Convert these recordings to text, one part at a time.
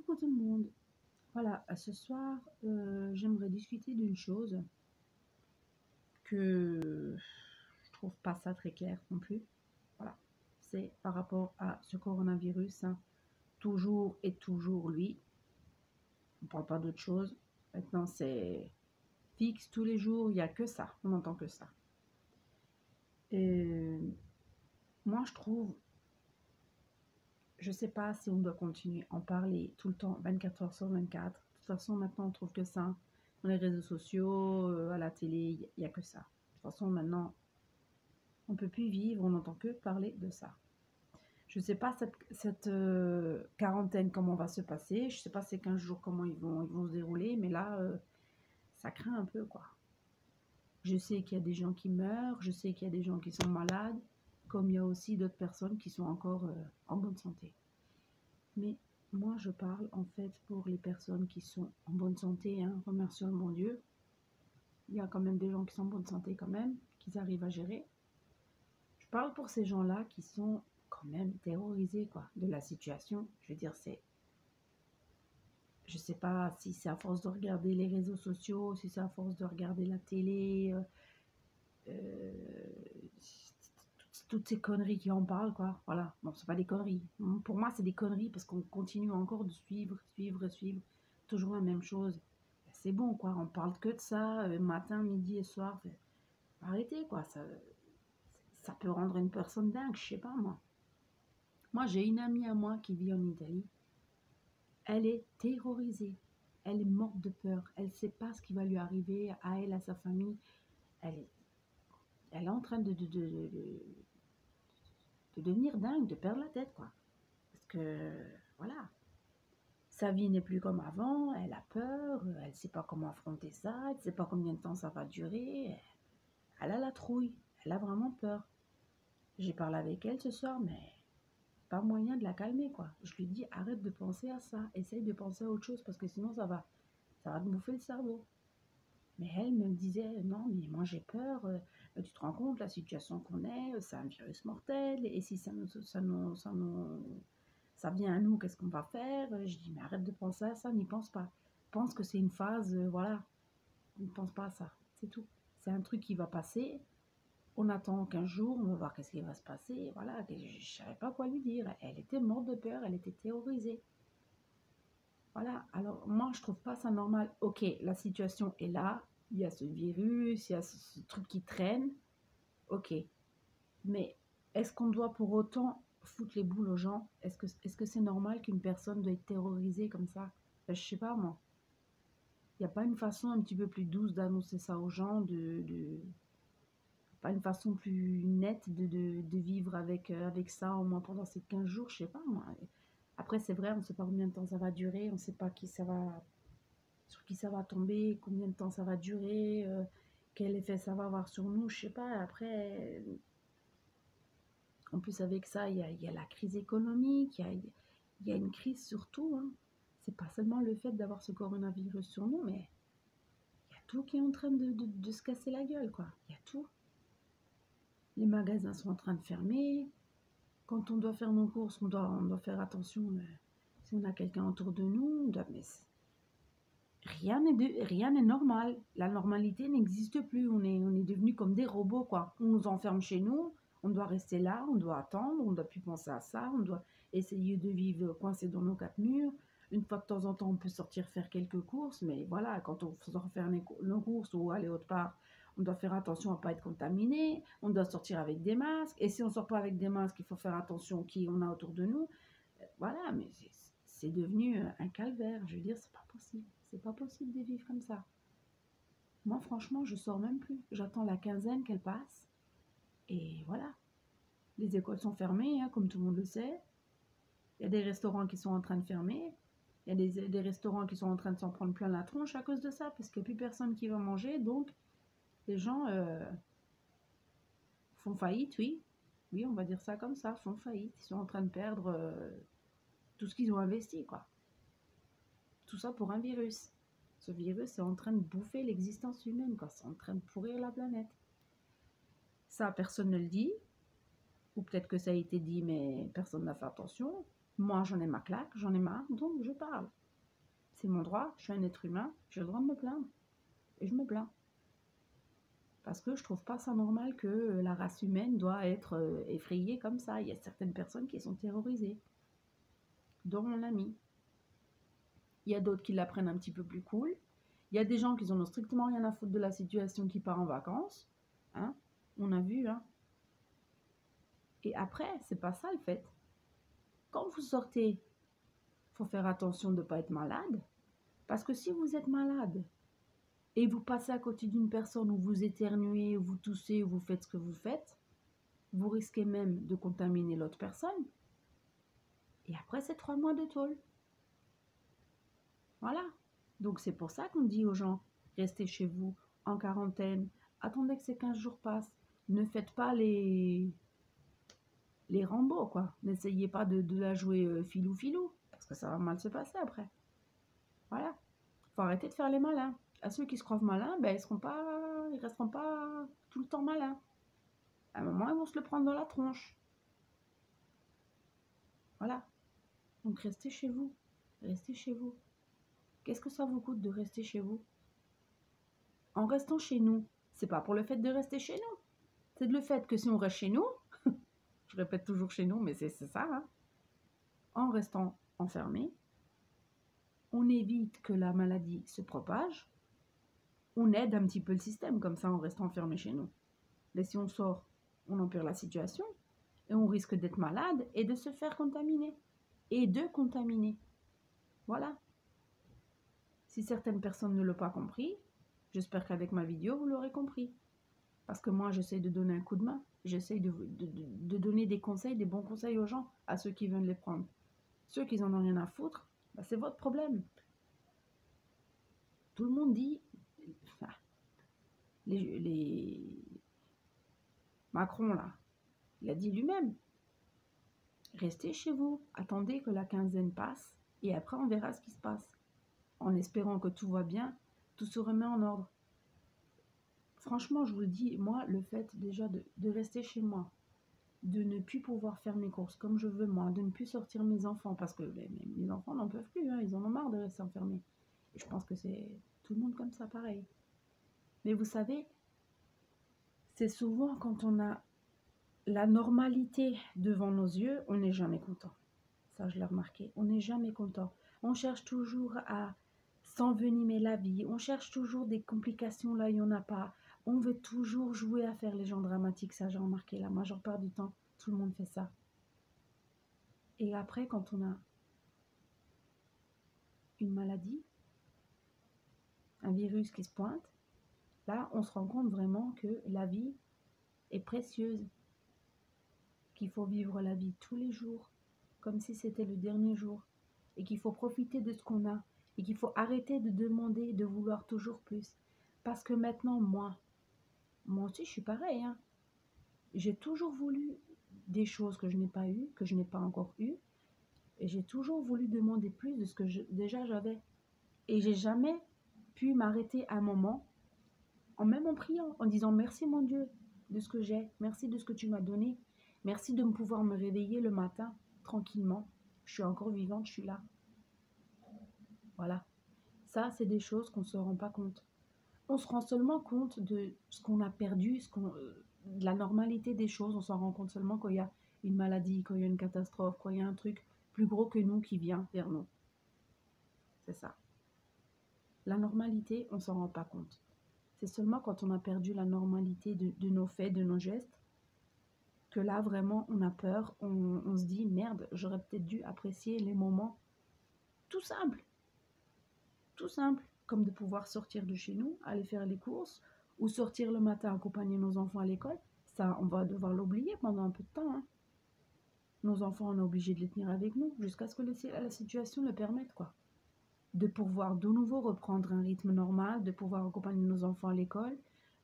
Coucou tout le monde. Voilà, ce soir, j'aimerais discuter d'une chose que je trouve pas ça très clair non plus. Voilà, c'est par rapport à ce coronavirus, hein. Toujours et toujours lui. On parle pas d'autre chose. Maintenant, c'est fixe tous les jours. Il y a que ça. On n'entend que ça. Et moi, je trouve, je sais pas si on doit continuer à en parler tout le temps, 24 heures sur 24. De toute façon, maintenant, on trouve que ça. Dans les réseaux sociaux, à la télé, il n'y a que ça. De toute façon, maintenant, on peut plus vivre, on n'entend que parler de ça. Je sais pas cette quarantaine, comment va se passer. Je sais pas ces 15 jours, comment ils vont se dérouler. Mais là, ça craint un peu, quoi. Je sais qu'il y a des gens qui meurent. Je sais qu'il y a des gens qui sont malades. Comme il y a aussi d'autres personnes qui sont encore en bonne santé. Mais moi, je parle en fait pour les personnes qui sont en bonne santé, hein, remercions le bon Dieu. Il y a quand même des gens qui sont en bonne santé quand même, qui arrivent à gérer. Je parle pour ces gens-là qui sont quand même terrorisés, quoi, de la situation. Je veux dire, je sais pas si c'est à force de regarder les réseaux sociaux, si c'est à force de regarder la télé, toutes ces conneries qui en parlent, quoi. Voilà, bon, c'est pas des conneries. Pour moi, c'est des conneries parce qu'on continue encore de suivre, toujours la même chose. C'est bon, quoi. On parle que de ça, matin, midi et soir. Arrêtez, quoi. Ça peut rendre une personne dingue, je sais pas, moi. Moi, j'ai une amie à moi qui vit en Italie. Elle est terrorisée. Elle est morte de peur. Elle ne sait pas ce qui va lui arriver à elle, à sa famille. Elle est, elle est en train de devenir dingue, de perdre la tête, quoi. Parce que, voilà, sa vie n'est plus comme avant, elle a peur, elle ne sait pas comment affronter ça, elle ne sait pas combien de temps ça va durer. Elle a la trouille, elle a vraiment peur. J'ai parlé avec elle ce soir, mais pas moyen de la calmer, quoi. Je lui dis, arrête de penser à ça, essaye de penser à autre chose, parce que sinon ça va te bouffer le cerveau. Mais elle me disait, non, mais moi j'ai peur, tu te rends compte, la situation qu'on est, c'est un virus mortel, et si ça vient à nous, qu'est-ce qu'on va faire? Je dis, mais arrête de penser à ça, n'y pense pas. Pense que c'est une phase, voilà, ne pense pas à ça, c'est tout. C'est un truc qui va passer, on attend 15 jours, on va voir qu'est-ce qui va se passer, voilà, je ne savais pas quoi lui dire. Elle était morte de peur, elle était terrorisée. Voilà, alors moi je trouve pas ça normal. Ok, la situation est là, il y a ce virus, il y a ce truc qui traîne, ok. Mais est-ce qu'on doit pour autant foutre les boules aux gens? Est-ce que c'est normal qu'une personne doit être terrorisée comme ça? Je sais pas moi. Il n'y a pas une façon un petit peu plus douce d'annoncer ça aux gens, pas une façon plus nette de vivre avec ça au moins pendant ces 15 jours, je sais pas moi. Après c'est vrai, on ne sait pas combien de temps ça va durer, on ne sait pas sur qui ça va tomber, combien de temps ça va durer, quel effet ça va avoir sur nous, je sais pas. Après, en plus avec ça, il y a la crise économique, il y a une crise surtout, hein. C'est pas seulement le fait d'avoir ce coronavirus sur nous, mais il y a tout qui est en train de se casser la gueule, quoi. Il y a tout. Les magasins sont en train de fermer. Quand on doit faire nos courses, on doit faire attention. Si on a quelqu'un autour de nous, mais rien n'est normal. La normalité n'existe plus. On est devenus comme des robots, quoi. On nous enferme chez nous. On doit rester là. On doit attendre. On ne doit plus penser à ça. On doit essayer de vivre coincé dans nos quatre murs. Une fois de temps en temps, on peut sortir faire quelques courses. Mais voilà, quand on sort faire nos courses ou aller autre part, on doit faire attention à ne pas être contaminé. On doit sortir avec des masques. Et si on ne sort pas avec des masques, il faut faire attention à qui on a autour de nous. Voilà, mais c'est devenu un calvaire. Je veux dire, c'est pas possible. C'est pas possible de vivre comme ça. Moi, franchement, je sors même plus. J'attends la quinzaine qu'elle passe. Et voilà. Les écoles sont fermées, hein, comme tout le monde le sait. Il y a des restaurants qui sont en train de fermer. Il y a des restaurants qui sont en train de s'en prendre plein la tronche à cause de ça, parce qu'il n'y a plus personne qui va manger. Donc, les gens font faillite, oui. Oui, on va dire ça comme ça, font faillite. Ils sont en train de perdre tout ce qu'ils ont investi, quoi. Tout ça pour un virus. Ce virus est en train de bouffer l'existence humaine, quoi. C'est en train de pourrir la planète. Ça, personne ne le dit. Ou peut-être que ça a été dit, mais personne n'a fait attention. Moi, j'en ai ma claque, j'en ai marre, donc je parle. C'est mon droit, je suis un être humain, j'ai le droit de me plaindre. Et je me plains. Parce que je trouve pas ça normal que la race humaine doit être effrayée comme ça. Il y a certaines personnes qui sont terrorisées, dont mon ami. Il y a d'autres qui la prennent un petit peu plus cool. Il y a des gens qui en ont strictement rien à foutre de la situation qui part en vacances. Hein, on a vu, hein. Et après, c'est pas ça le fait. Quand vous sortez, il faut faire attention de ne pas être malade. Parce que si vous êtes malade et vous passez à côté d'une personne où vous éternuez, où vous toussez, où vous faites ce que vous faites, vous risquez même de contaminer l'autre personne. Et après, c'est 3 mois de tôle. Voilà. Donc c'est pour ça qu'on dit aux gens, restez chez vous en quarantaine, attendez que ces 15 jours passent. Ne faites pas les Rambo, quoi. N'essayez pas de la jouer filou-filou, parce que ça va mal se passer après. Voilà. Faut arrêter de faire les malins. À ceux qui se croient malins, ben, ils resteront pas tout le temps malins. À un moment, ils vont se le prendre dans la tronche. Voilà. Donc restez chez vous. Restez chez vous. Qu'est-ce que ça vous coûte de rester chez vous? En restant chez nous, c'est pas pour le fait de rester chez nous. C'est le fait que si on reste chez nous, je répète toujours chez nous, mais c'est ça, hein, en restant enfermé, on évite que la maladie se propage, on aide un petit peu le système comme ça en restant enfermé chez nous. Mais si on sort, on empire la situation et on risque d'être malade et de se faire contaminer et de contaminer. Voilà. Si certaines personnes ne l'ont pas compris, j'espère qu'avec ma vidéo, vous l'aurez compris. Parce que moi, j'essaie de donner un coup de main. J'essaie de donner des conseils, des bons conseils aux gens, à ceux qui veulent les prendre. Ceux qui n'en ont rien à foutre, bah, c'est votre problème. Tout le monde dit... Enfin, les... Macron, là, il a dit lui-même, restez chez vous, attendez que la quinzaine passe, et après on verra ce qui se passe. En espérant que tout va bien, tout se remet en ordre. Franchement, je vous le dis, moi, le fait déjà de rester chez moi, de ne plus pouvoir faire mes courses comme je veux moi, de ne plus sortir mes enfants, parce que mes enfants n'en peuvent plus, hein, ils en ont marre de rester enfermés. Et je pense que c'est tout le monde comme ça, pareil. Mais vous savez, c'est souvent quand on a la normalité devant nos yeux, on n'est jamais content. Ça, je l'ai remarqué, on n'est jamais content. On cherche toujours à s'envenimer la vie, on cherche toujours des complications là, il n'y en a pas. On veut toujours jouer à faire les gens dramatiques, ça j'ai remarqué la majeure part du temps, tout le monde fait ça. Et après, quand on a une maladie, un virus qui se pointe, là, on se rend compte vraiment que la vie est précieuse, qu'il faut vivre la vie tous les jours, comme si c'était le dernier jour, et qu'il faut profiter de ce qu'on a, et qu'il faut arrêter de demander, de vouloir toujours plus. Parce que maintenant, moi aussi, je suis pareil, hein. J'ai toujours voulu des choses que je n'ai pas eues, que je n'ai pas encore eues, et j'ai toujours voulu demander plus de ce que déjà j'avais. Et j'ai jamais pu m'arrêter un moment, même en priant, en disant merci mon Dieu de ce que j'ai, merci de ce que tu m'as donné, merci de me pouvoir me réveiller le matin tranquillement. Je suis encore vivante, je suis là. Voilà. Ça, c'est des choses qu'on ne se rend pas compte. On se rend seulement compte de ce qu'on a perdu, de la normalité des choses. On s'en rend compte seulement quand il y a une maladie, quand il y a une catastrophe, quand il y a un truc plus gros que nous qui vient vers nous. C'est ça. La normalité, on ne s'en rend pas compte. C'est seulement quand on a perdu la normalité de nos faits, de nos gestes, que là, vraiment, on a peur. On se dit, merde, j'aurais peut-être dû apprécier les moments tout simples. Tout simple, comme de pouvoir sortir de chez nous, aller faire les courses, ou sortir le matin accompagner nos enfants à l'école. Ça, on va devoir l'oublier pendant un peu de temps, hein. Nos enfants, on est obligé de les tenir avec nous, jusqu'à ce que la situation le permette, quoi. De pouvoir de nouveau reprendre un rythme normal, de pouvoir accompagner nos enfants à l'école,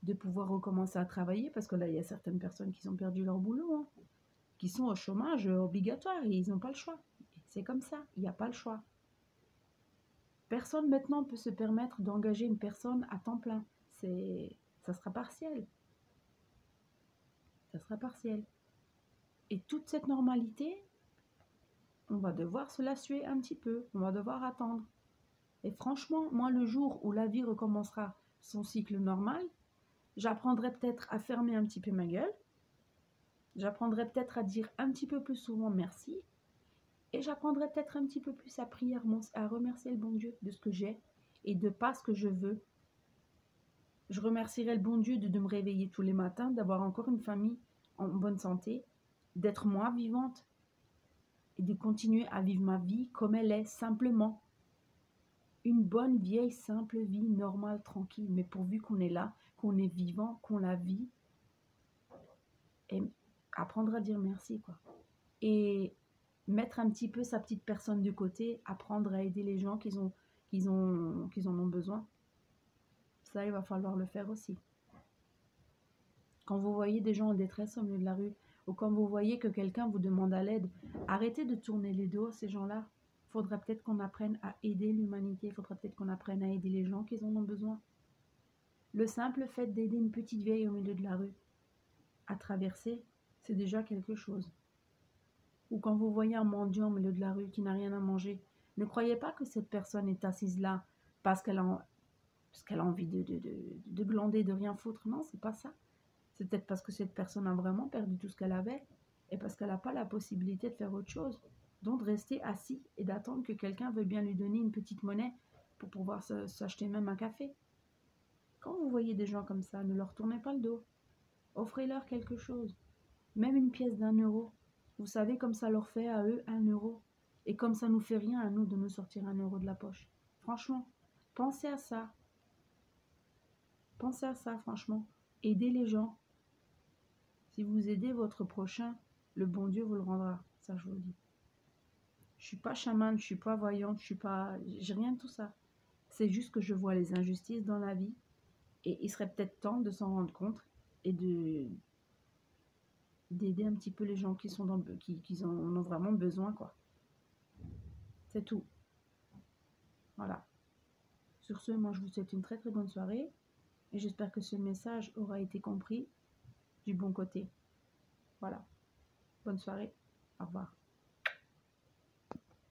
de pouvoir recommencer à travailler, parce que là, il y a certaines personnes qui ont perdu leur boulot, hein, qui sont au chômage obligatoire, et ils n'ont pas le choix. C'est comme ça, il n'y a pas le choix. Personne maintenant peut se permettre d'engager une personne à temps plein. Ça sera partiel. Ça sera partiel. Et toute cette normalité, on va devoir se la suer un petit peu, on va devoir attendre. Et franchement, moi, le jour où la vie recommencera son cycle normal, j'apprendrai peut-être à fermer un petit peu ma gueule, j'apprendrai peut-être à dire un petit peu plus souvent merci, et j'apprendrai peut-être un petit peu plus à prier, à remercier le bon Dieu de ce que j'ai et de pas ce que je veux. Je remercierai le bon Dieu de me réveiller tous les matins, d'avoir encore une famille en bonne santé, d'être moi vivante et de continuer à vivre ma vie comme elle est, simplement. Une bonne vieille simple vie normale, tranquille, mais pourvu qu'on est là, qu'on est vivant, qu'on la vit, et apprendre à dire merci, quoi. Et mettre un petit peu sa petite personne de côté, apprendre à aider les gens qui en ont besoin. Ça, il va falloir le faire aussi. Quand vous voyez des gens en détresse au milieu de la rue, ou quand vous voyez que quelqu'un vous demande à l'aide, arrêtez de tourner les dos à ces gens-là. Il faudra peut-être qu'on apprenne à aider l'humanité, il faudra peut-être qu'on apprenne à aider les gens qui en ont besoin. Le simple fait d'aider une petite vieille au milieu de la rue à traverser, c'est déjà quelque chose. Ou quand vous voyez un mendiant au milieu de la rue qui n'a rien à manger, ne croyez pas que cette personne est assise là parce qu'elle a envie de glander, de rien foutre. Non, c'est pas ça. C'est peut-être parce que cette personne a vraiment perdu tout ce qu'elle avait et parce qu'elle n'a pas la possibilité de faire autre chose. Donc de rester assis et d'attendre que quelqu'un veuille bien lui donner une petite monnaie pour pouvoir s'acheter même un café. Quand vous voyez des gens comme ça, ne leur tournez pas le dos. Offrez-leur quelque chose. Même une pièce d'1 euro. Vous savez comme ça leur fait à eux 1 euro. Et comme ça nous fait rien à nous de nous sortir 1 euro de la poche. Franchement, pensez à ça. Pensez à ça, franchement. Aidez les gens. Si vous aidez votre prochain, le bon Dieu vous le rendra. Ça, je vous le dis. Je suis pas chamane, je suis pas voyante, j'ai rien de tout ça. C'est juste que je vois les injustices dans la vie et il serait peut-être temps de s'en rendre compte et d'aider un petit peu les gens qui en ont vraiment besoin, quoi. C'est tout. Voilà. Sur ce, moi, je vous souhaite une très très bonne soirée et j'espère que ce message aura été compris du bon côté. Voilà. Bonne soirée. Au revoir.